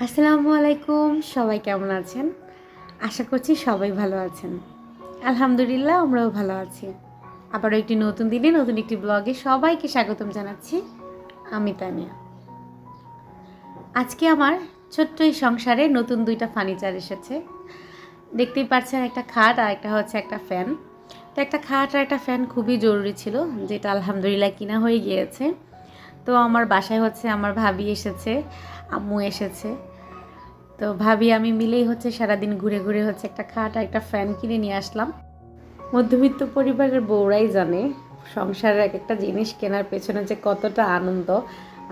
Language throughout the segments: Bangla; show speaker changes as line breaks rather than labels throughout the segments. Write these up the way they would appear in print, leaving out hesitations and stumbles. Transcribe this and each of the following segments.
আসসালামু আলাইকুম। সবাই কেমন আছেন? আশা করছি সবাই ভালো আছেন। আলহামদুলিল্লাহ আমরাও ভালো আছি। আবারও একটি নতুন দিনে নতুন একটি ব্লগে সবাইকে স্বাগতম জানাচ্ছি। আমি তানিয়া। আজকে আমার ছোট্ট এই সংসারে নতুন দুইটা ফার্নিচার এসেছে। দেখতেই পাচ্ছেন, একটা খাট আর একটা হচ্ছে একটা ফ্যান। তো একটা খাট আর একটা ফ্যান খুবই জরুরি ছিল, যেটা আলহামদুলিল্লাহ কিনা হয়ে গিয়েছে। তো আমার বাসায় হচ্ছে আমার ভাবি এসেছে, আম্মু এসেছে। তো ভাবি আমি মিলেই হচ্ছে সারাদিন ঘুরে ঘুরে হচ্ছে একটা খাট আর একটা ফ্যান কিনে নিয়ে আসলাম। মধ্যবিত্ত পরিবারের বউরাই জানে সংসারের এক একটা জিনিস কেনার পেছনে যে কতটা আনন্দ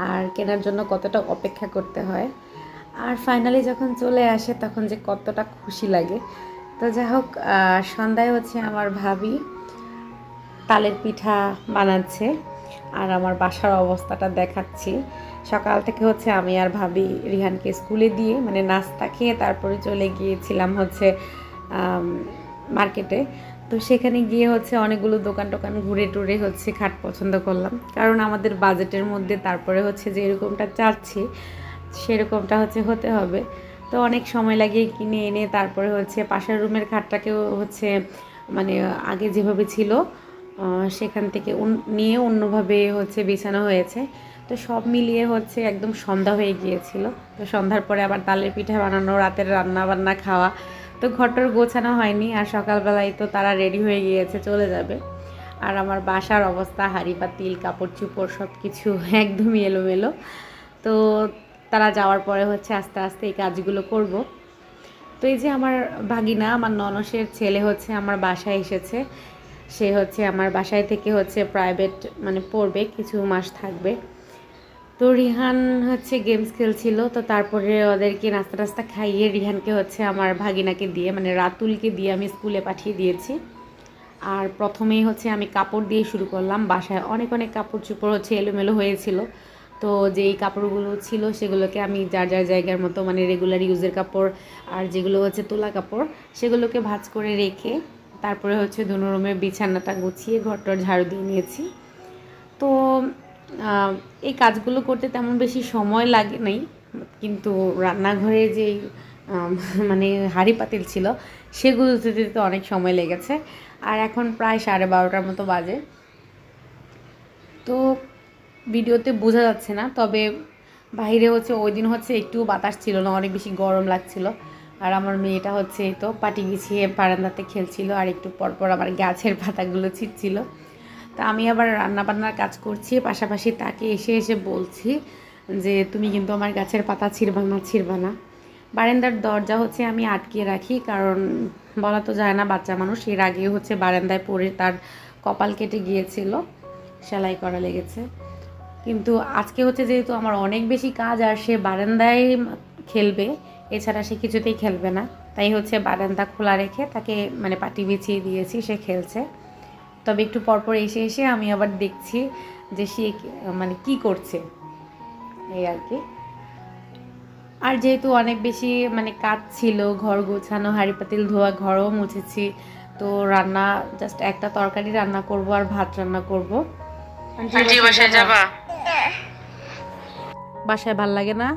আর কেনার জন্য কতটা অপেক্ষা করতে হয়, আর ফাইনালি যখন চলে আসে তখন যে কতটা খুশি লাগে। তো যাই হোক, সন্ধ্যায় হচ্ছে আমার ভাবি তালের পিঠা বানাচ্ছে আর আমার বাসার অবস্থাটা দেখাচ্ছি। সকাল থেকে হচ্ছে আমি আর ভাবি রিহানকে স্কুলে দিয়ে মানে নাস্তা খেয়ে তারপরে চলে গিয়েছিলাম হচ্ছে মার্কেটে। তো সেখানে গিয়ে হচ্ছে অনেকগুলো দোকান টোকান ঘুরে টুরে হচ্ছে খাট পছন্দ করলাম, কারণ আমাদের বাজেটের মধ্যে তারপরে হচ্ছে যে এরকমটা চাচ্ছি সেরকমটা হচ্ছে হতে হবে। তো অনেক সময় লাগিয়ে কিনে এনে তারপরে হচ্ছে পাশের রুমের খাটটাকেও হচ্ছে মানে আগে যেভাবে ছিল সেখান থেকে নিয়ে অন্যভাবে হচ্ছে বিছানো হয়েছে। তো সব মিলিয়ে হচ্ছে একদম সন্ধ্যা হয়ে গিয়েছিল। তো সন্ধ্যার পরে আবার তালের পিঠা বানানো, রাতের রান্না বান্না খাওয়া, তো ঘরটার গোছানো হয়নি। আর সকালবেলায় তো তারা রেডি হয়ে গিয়েছে, চলে যাবে। আর আমার বাসার অবস্থা, হাঁড়ি পাতিল কাপড় চোপড় সব কিছু একদমই এলোমেলো। তো তারা যাওয়ার পরে হচ্ছে আস্তে আস্তে এই কাজগুলো করব। তো এই যে আমার ভাগিনা, আমার ননসের ছেলে হচ্ছে আমার বাসায় এসেছে। সে হচ্ছে আমার বাসায় থেকে হচ্ছে প্রাইভেট মানে পড়বে, কিছু মাস থাকবে। তো রিহান হচ্ছে গেমস খেলছিল, তো তারপরে ওদেরকে নাস্তা টাস্তা খাইয়ে রিহানকে হচ্ছে আমার ভাগিনাকে দিয়ে মানে রাতুলকে দিয়ে আমি স্কুলে পাঠিয়ে দিয়েছি। আর প্রথমেই হচ্ছে আমি কাপড় দিয়ে শুরু করলাম। বাসায় অনেক অনেক কাপড় চোপড় হচ্ছে এলোমেলো হয়েছিল। তো যেই কাপড়গুলো ছিল সেগুলোকে আমি যার যার জায়গার মতো মানে রেগুলার ইউজের কাপড় আর যেগুলো হচ্ছে তোলা কাপড় সেগুলোকে ভাঁজ করে রেখে তারপরে হচ্ছে দুনো রুমের বিছানাটা গুছিয়ে ঘরটার ঝাড়ু দিয়ে নিয়েছি। তো এই কাজগুলো করতে তেমন বেশি সময় লাগে নাই, কিন্তু রান্নাঘরে যেই মানে হাঁড়ি পাতিল ছিল সেগুলো দিতে তো অনেক সময় লেগেছে। আর এখন প্রায় 12:30টার মতো বাজে। তো ভিডিওতে বোঝা যাচ্ছে না, তবে বাইরে হচ্ছে ওই দিন হচ্ছে একটু বাতাস ছিল না, অনেক বেশি গরম লাগছিল। আর আমার মেয়েটা হচ্ছে তো পাটি বিছিয়ে বারান্দাতে খেলছিল, আর একটু পরপর আমার গাছের পাতাগুলো ছিটছিল। তা আমি আবার রান্নাবান্নার কাজ করছি, পাশাপাশি তাকে এসে এসে বলছি যে তুমি কিন্তু আমার গাছের পাতা ছিঁড়বা না। বারান্দার দরজা হচ্ছে আমি আটকিয়ে রাখি, কারণ বলা তো যায় না, বাচ্চা মানুষ। এর আগেও হচ্ছে বারান্দায় পড়ে তার কপাল কেটে গিয়েছিল, সেলাই করা লেগেছে। কিন্তু আজকে হচ্ছে যেহেতু আমার অনেক বেশি কাজ আর সে বারান্দায় খেলবে, এছাড়া সে কিছুতেই খেলবে না, তাই হচ্ছে বারান্দা খোলা রেখে তাকে মানে পাটি বিছিয়ে দিয়েছি, সে খেলছে। তবে একটু পরপর এসে এসে আমি আবার দেখছি যে সে মানে কি করছে, এই আর কি। আর যেহেতু অনেক বেশি মানে কাজ ছিল, ঘর গোছানো, হাঁড়ি পাতিল ধোয়া, ঘরও মুছেছি। তো রান্না জাস্ট একটা তরকারি রান্না করব আর ভাত রান্না করব। আন্টি বাসায় যাবা? বাসায় ভাল লাগে না?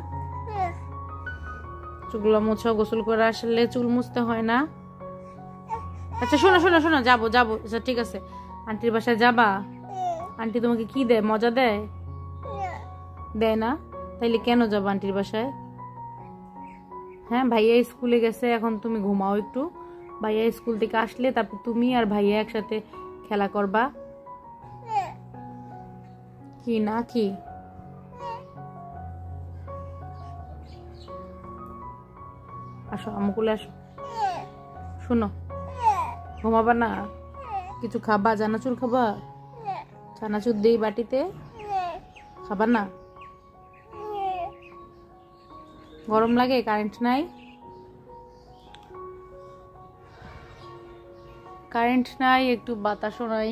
চুলগুলো মুছো, গোসল করে আসলে চুল মুছতে হয় না। আচ্ছা শোনো শোনো শোনো, যাবো যাবো, আচ্ছা ঠিক আছে। আন্টির বাসায় যাবা? আন্টি তোমাকে কি দেয়, মজা দেয়? দেয় না? তাইলে কেন যাবা আন্টির বাসায়? হ্যাঁ, ভাইয়া স্কুলে গেছে, এখন তুমি ঘুমাও একটু। ভাইয়া স্কুল থেকে আসলে তারপর তুমি আর ভাইয়া একসাথে খেলা করবা। কি না কি? আসো আমুকুলে আসো, শোনো, ঘুমাবা না? কিছু খাবা? চানাচুর খাবা? চানাচুর দেই বাটিতে, খাবা না? গরম লাগে? কারেন্ট নাই? কারেন্ট নাই, একটু বাতাসও নাই,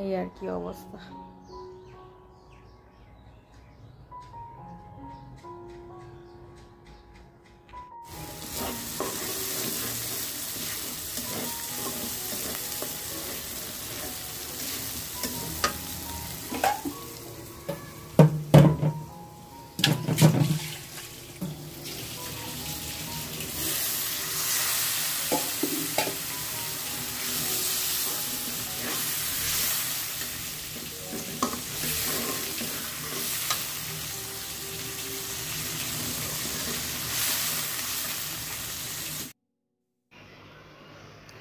এই আর কি অবস্থা।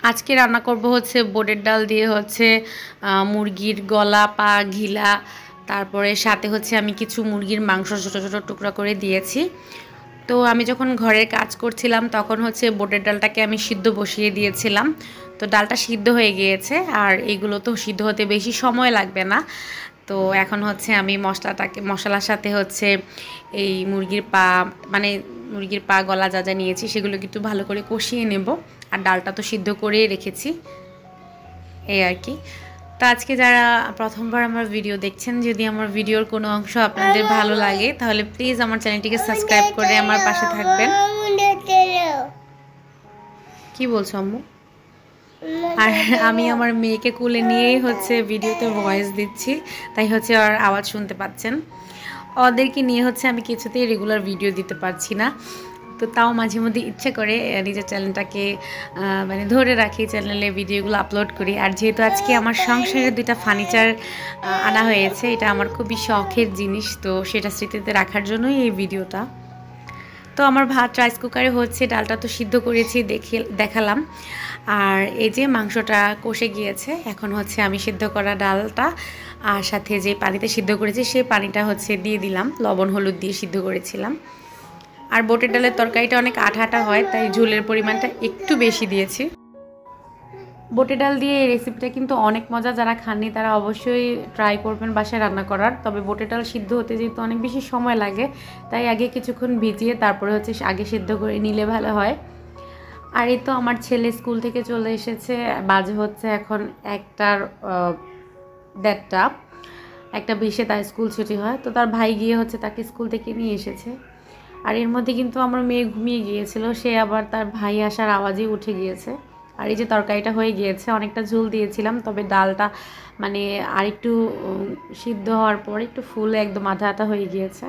আজকে রান্না করব হচ্ছে বোটের ডাল দিয়ে হচ্ছে মুরগির গলা পা ঘিলা, তারপরে সাথে হচ্ছে আমি কিছু মুরগির মাংস ছোটো ছোটো টুকরা করে দিয়েছি। তো আমি যখন ঘরের কাজ করছিলাম তখন হচ্ছে বোটের ডালটাকে আমি সিদ্ধ বসিয়ে দিয়েছিলাম। তো ডালটা সিদ্ধ হয়ে গিয়েছে, আর এগুলো তো সিদ্ধ হতে বেশি সময় লাগবে না। তো এখন হচ্ছে আমি মশলার সাথে হচ্ছে এই মুরগির পা, মানে মুরগির পা গলা যা যা নিয়েছি সেগুলো কিন্তু ভালো করে কষিয়ে নেব। আর ডালটা তো সিদ্ধ করেই রেখেছি, এই আর কি। তো আজকে যারা প্রথমবার আমার ভিডিও দেখছেন, যদি আমার ভিডিওর কোনো অংশ আপনাদের ভালো লাগে তাহলে প্লিজ আমার চ্যানেলটিকে সাবস্ক্রাইব করে আমার পাশে থাকবেন। কি বলছো আম্মু? আর আমি আমার মেয়েকে কোলে নিয়েই হচ্ছে ভিডিওতে ভয়েস দিচ্ছি, তাই হচ্ছে আর আওয়াজ শুনতে পাচ্ছেন। ওদেরকে নিয়ে হচ্ছে আমি কিছুতেই রেগুলার ভিডিও দিতে পারছি না। তো তাও মাঝে মধ্যে ইচ্ছে করে নিজের চ্যানেলটাকে মানে ধরে রাখি, চ্যানেলে ভিডিওগুলো আপলোড করি। আর যেহেতু আজকে আমার সংসারে 2টা ফার্নিচার আনা হয়েছে, এটা আমার খুবই শখের জিনিস, তো সেটা স্মৃতিতে রাখার জন্যই এই ভিডিওটা। তো আমার ভাত রাইস কুকারে হচ্ছে, ডালটা তো সিদ্ধ করেছি দেখালাম। আর এই যে মাংসটা কষে গিয়েছে, এখন হচ্ছে আমি সিদ্ধ করা ডালটা আর সাথে যে পানিতে সিদ্ধ করেছি সেই পানিটা হচ্ছে দিয়ে দিলাম, লবণ হলুদ দিয়ে সিদ্ধ করেছিলাম। আর বোটের ডালের তরকারিটা অনেক আঠা আঠা হয়, তাই ঝোলের পরিমাণটা একটু বেশি দিয়েছি। বোটের ডাল দিয়ে এই রেসিপিটা কিন্তু অনেক মজা, যারা খাননি তারা অবশ্যই ট্রাই করবেন বাসায় রান্না করার। তবে বোটের ডাল সিদ্ধ হতে যেহেতু অনেক বেশি সময় লাগে, তাই আগে কিছুক্ষণ ভিজিয়ে তারপরে হচ্ছে আগে সিদ্ধ করে নিলে ভালো হয়। আর এই তো আমার ছেলে স্কুল থেকে চলে এসেছে, বাজে হচ্ছে এখন 1:30, 1:20 তার স্কুল ছুটি হয়। তো তার ভাই গিয়ে হচ্ছে তাকে স্কুল থেকে নিয়ে এসেছে। আর এর মধ্যে কিন্তু আমার মেয়ে ঘুমিয়ে গিয়েছিল, সে আবার তার ভাই আসার আওয়াজেই উঠে গিয়েছে। আর এই যে তরকারিটা হয়ে গিয়েছে, অনেকটা ঝোল দিয়েছিলাম, তবে ডালটা মানে আরেকটু সিদ্ধ হওয়ার পর একটু ফুলে একদম আধা আধা হয়ে গিয়েছে।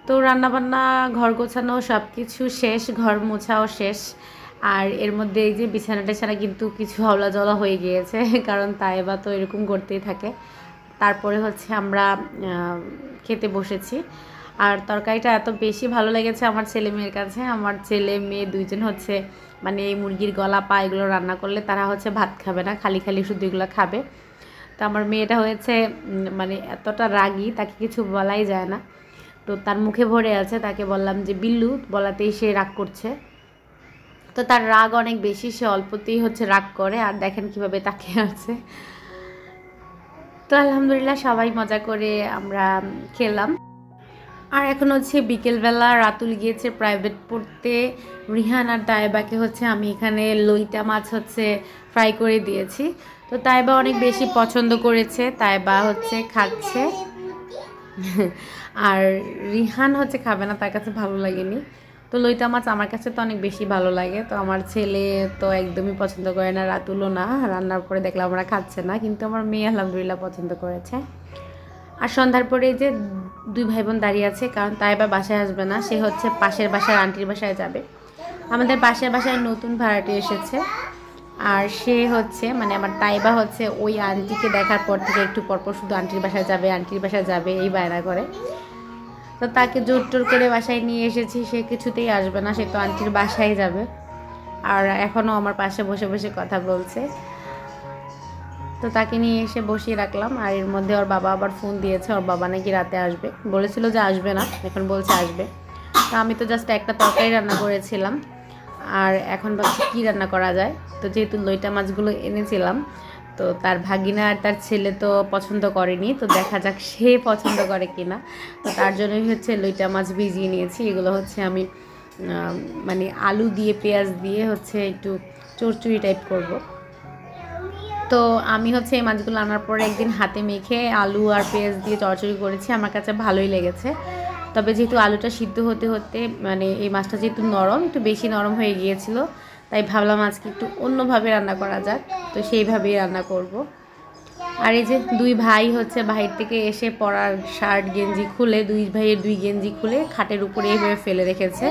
তো রান্নাবান্না, ঘর গোছানো সব কিছু শেষ, ঘর মোছাও শেষ। আর এর মধ্যে এই যে বিছানা টিছানা কিন্তু কিছু হাওলা জলা হয়ে গিয়েছে, কারণ তাইবা তো এরকম করতেই থাকে। তারপরে হচ্ছে আমরা খেতে বসেছি। আর তরকারিটা এত বেশি ভালো লেগেছে আমার ছেলে মেয়ের কাছে। আমার ছেলে মেয়ে দুইজন হচ্ছে মানে এই মুরগির গলা পা এগুলো রান্না করলে তারা হচ্ছে ভাত খাবে না, খালি খালি শুধু এগুলো খাবে। তো আমার মেয়েটা হয়েছে মানে এতটা রাগী, তাকে কিছু বলাই যায় না। তো তার মুখে ভরে আছে, তাকে বললাম যে বিল্লু বলাতেই সে রাগ করছে। তো তার রাগ অনেক বেশি, সে অল্পতেই হচ্ছে রাগ করে। আর দেখেন কিভাবে তাকিয়ে আছে। তো আলহামদুলিল্লাহ সবাই মজা করে আমরা খেলাম। আর এখন হচ্ছে বিকেলবেলা, রাতুল গিয়েছে প্রাইভেট পড়তে। রিহান আর তাইবাকে হচ্ছে আমি এখানে লইটা মাছ হচ্ছে ফ্রাই করে দিয়েছি। তো তাইবা অনেক বেশি পছন্দ করেছে, তাইবা হচ্ছে খাচ্ছে। আর রিহান হচ্ছে খাবে না, তার কাছে ভালো লাগেনি। তো লইটা মাছ আমার কাছে তো অনেক বেশি ভালো লাগে। তো আমার ছেলে তো একদমই পছন্দ করে না, রাতুলও না। রান্নার পরে দেখলাম আমরা খাচ্ছে না, কিন্তু আমার মেয়ে আলহামদুলিল্লাহ পছন্দ করেছে। আর সন্ধ্যার পরে যে 2 ভাই বোন দাঁড়িয়ে আছে, কারণ তাই বা বাসায় আসবে না, সে হচ্ছে পাশের বাসার আন্টির বাসায় যাবে। আমাদের পাশের বাসায় নতুন ভাড়াটি এসেছে। আর সে হচ্ছে মানে আমার তাইবা হচ্ছে ওই আন্টিকে দেখার পর থেকে একটু পরপর শুধু আন্টির বাসায় যাবে, আন্টির বাসায় যাবে, এই বায়না করে। তো তাকে জোর টোর করে বাসায় নিয়ে এসেছি, সে কিছুতেই আসবে না, সে তো আন্টির বাসায় যাবে। আর এখনও আমার পাশে বসে বসে কথা বলছে। তো তাকে নিয়ে এসে বসিয়ে রাখলাম। আর এর মধ্যে ওর বাবা আবার ফোন দিয়েছে, ওর বাবা নাকি রাতে আসবে, বলেছিল যে আসবে না, এখন বলছে আসবে। তো আমি তো জাস্ট একটা তরকারি রান্না করেছিলাম, আর এখন ভাবছি কী রান্না করা যায়। তো যেহেতু লইটা মাছগুলো এনেছিলাম, তো তার ভাগিনা আর তার ছেলে তো পছন্দ করেনি, তো দেখা যাক সে পছন্দ করে কিনা। তো তার জন্যই হচ্ছে লইটা মাছ ভিজিয়ে নিয়েছি। এগুলো হচ্ছে আমি মানে আলু দিয়ে পেঁয়াজ দিয়ে হচ্ছে একটু চচ্চড়ি টাইপ করব। তো আমি হচ্ছে এই মাছগুলো আনার পরে একদিন হাতে মেখে আলু আর পেঁয়াজ দিয়ে চচ্চড়ি করেছি, আমার কাছে ভালোই লেগেছে। তবে যেহেতু আলুটা সিদ্ধ হতে হতে মানে এই মাছটা যেহেতু নরম, একটু বেশি নরম হয়ে গিয়েছিল, তাই ভাবলাম আজকে একটু অন্যভাবে রান্না করা যাক। তো সেইভাবেই রান্না করব। আর এই যে 2 ভাই হচ্ছে বাহির থেকে এসে পরার শার্ট গেঞ্জি খুলে, 2 ভাইয়ের 2 গেঞ্জি খুলে খাটের উপরে এইভাবে ফেলে রেখেছে।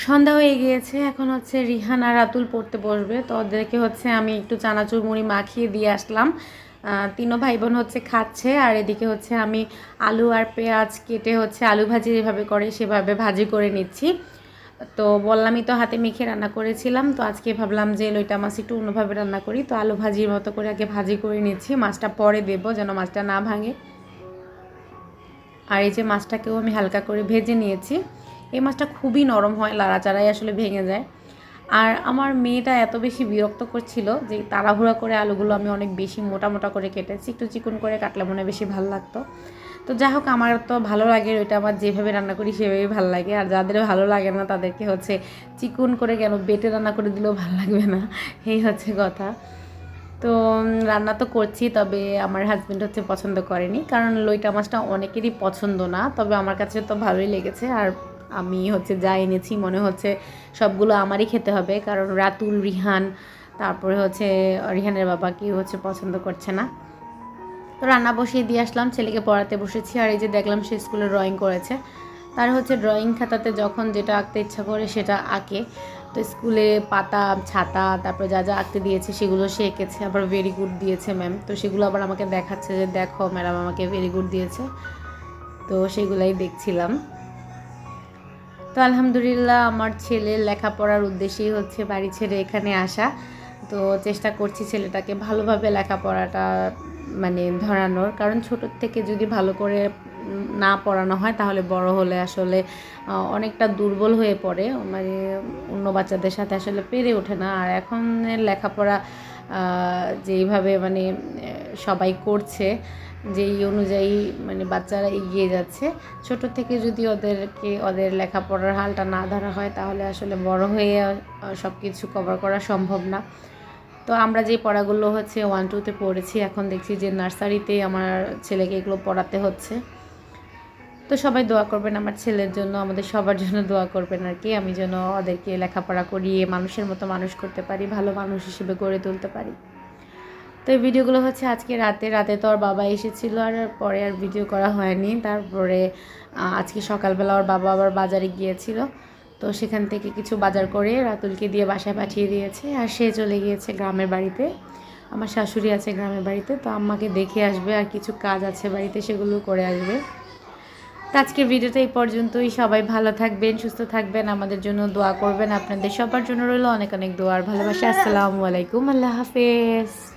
সন্ধ্যা হয়ে গিয়েছে, এখন হচ্ছে রিহান আর রাতুল পড়তে বসবে। তো ওদেরকে হচ্ছে আমি একটু চানাচুর মুড়ি মাখিয়ে দিয়ে আসলাম। তিনও ভাই বোন হচ্ছে খাচ্ছে, আর এদিকে হচ্ছে আমি আলু আর পেঁয়াজ কেটে হচ্ছে আলু ভাজি যেভাবে করে সেভাবে ভাজি করে নিচ্ছি। তো বললামই তো হাতে মেখে রান্না করেছিলাম, তো আজকে ভাবলাম যে লইটা মাছ একটু অন্যভাবে রান্না করি। তো আলু ভাজির মতো করে আগে ভাজি করে নিচ্ছি, মাছটা পরে দেবো যেন মাছটা না ভাঙে। আর এই যে মাছটাকেও আমি হালকা করে ভেজে নিয়েছি। এই মাছটা খুবই নরম হয়, লাড়াচাড়াই আসলে ভেঙে যায়। আর আমার মেয়েটা এত বেশি বিরক্ত করছিল যে তাড়াহুড়া করে আলুগুলো আমি অনেক বেশি মোটা মোটা করে কেটেছি, একটু চিকন করে কাটলে মনে বেশি ভালো লাগতো। তো যাই হোক, আমার তো ভালো লাগে ওইটা, আমার যেভাবে রান্না করি সেভাবেই ভালো লাগে। আর যাদের ভালো লাগে না তাদেরকে হচ্ছে চিকন করে কেন বেটে রান্না করে দিলেও ভালো লাগবে না, এই হচ্ছে কথা। তো রান্না তো করছি, তবে আমার হাজব্যান্ড হচ্ছে পছন্দ করেনি, কারণ লইটা মাছটা অনেকেরই পছন্দ না, তবে আমার কাছে তো ভালোই লেগেছে। আর আমি হচ্ছে যা এনেছি মনে হচ্ছে সবগুলো আমারই খেতে হবে, কারণ রাতুল, রিহান, তারপরে হচ্ছে রিহানের বাবা কেউ হচ্ছে পছন্দ করছে না। তো রান্না বসিয়ে দিয়ে আসলাম, ছেলেকে পড়াতে বসেছি। আর এই যে দেখলাম সে স্কুলে ড্রয়িং করেছে। তার হচ্ছে ড্রয়িং খাতাতে যখন যেটা আঁকতে ইচ্ছা করে সেটা আঁকে। তো স্কুলে পাতা, ছাতা, তারপরে যা যা আঁকতে দিয়েছে সেগুলো সে এঁকেছে। আবার ভেরি গুড দিয়েছে ম্যাম, তো সেগুলো আবার আমাকে দেখাচ্ছে যে দেখো ম্যাডাম আমাকে ভেরি গুড দিয়েছে। তো সেগুলাই দেখছিলাম। তো আলহামদুলিল্লাহ আমার ছেলের লেখাপড়ার উদ্দেশ্যেই হচ্ছে বাড়ি ছেড়ে এখানে আসা। তো চেষ্টা করছি ছেলেটাকে ভালোভাবে লেখাপড়াটা মানে ধরানোর, কারণ ছোটোর থেকে যদি ভালো করে না পড়ানো হয় তাহলে বড় হলে আসলে অনেকটা দুর্বল হয়ে পড়ে, মানে অন্য বাচ্চাদের সাথে আসলে পেরে ওঠে না। আর এখন লেখাপড়া যেইভাবে মানে সবাই করছে, যেই অনুযায়ী মানে বাচ্চারা এগিয়ে যাচ্ছে, ছোট থেকে যদি ওদের লেখাপড়ার হালটা না ধরা হয় তাহলে আসলে বড় হয়ে সব কিছু কভার করা সম্ভব না। তো আমরা যে পড়াগুলো হচ্ছে 1-2-তে পড়েছি, এখন দেখছি যে নার্সারিতে আমার ছেলেকে এগুলো পড়াতে হচ্ছে। তো সবাই দোয়া করবেন আমার ছেলের জন্য, আমাদের সবার জন্য দোয়া করবেন আর কি, আমি যেন ওদেরকে লেখাপড়া করিয়ে মানুষের মতো মানুষ করতে পারি, ভালো মানুষ হিসেবে গড়ে তুলতে পারি। তো এই ভিডিওগুলো হচ্ছে আজকে রাতে তো ওর বাবা এসেছিল, আর পরে আর ভিডিও করা হয়নি। তারপরে আজকে সকালবেলা ওর বাবা আবার বাজারে গিয়েছিল, তো সেখান থেকে কিছু বাজার করে রাতুলকে দিয়ে বাসায় পাঠিয়ে দিয়েছে। আর সে চলে গিয়েছে গ্রামের বাড়িতে, আমার শাশুড়ি আছে গ্রামের বাড়িতে, তো আম্মাকে দেখে আসবে, আর কিছু কাজ আছে বাড়িতে সেগুলো করে আসবে। তো আজকের ভিডিওটা এই পর্যন্তই। সবাই ভালো থাকবেন, সুস্থ থাকবেন, আমাদের জন্য দোয়া করবেন। আপনাদের সবার জন্য রইল অনেক অনেক দোয়া আর ভালোবাসা। আসসালামু আলাইকুম, আল্লাহ হাফেজ।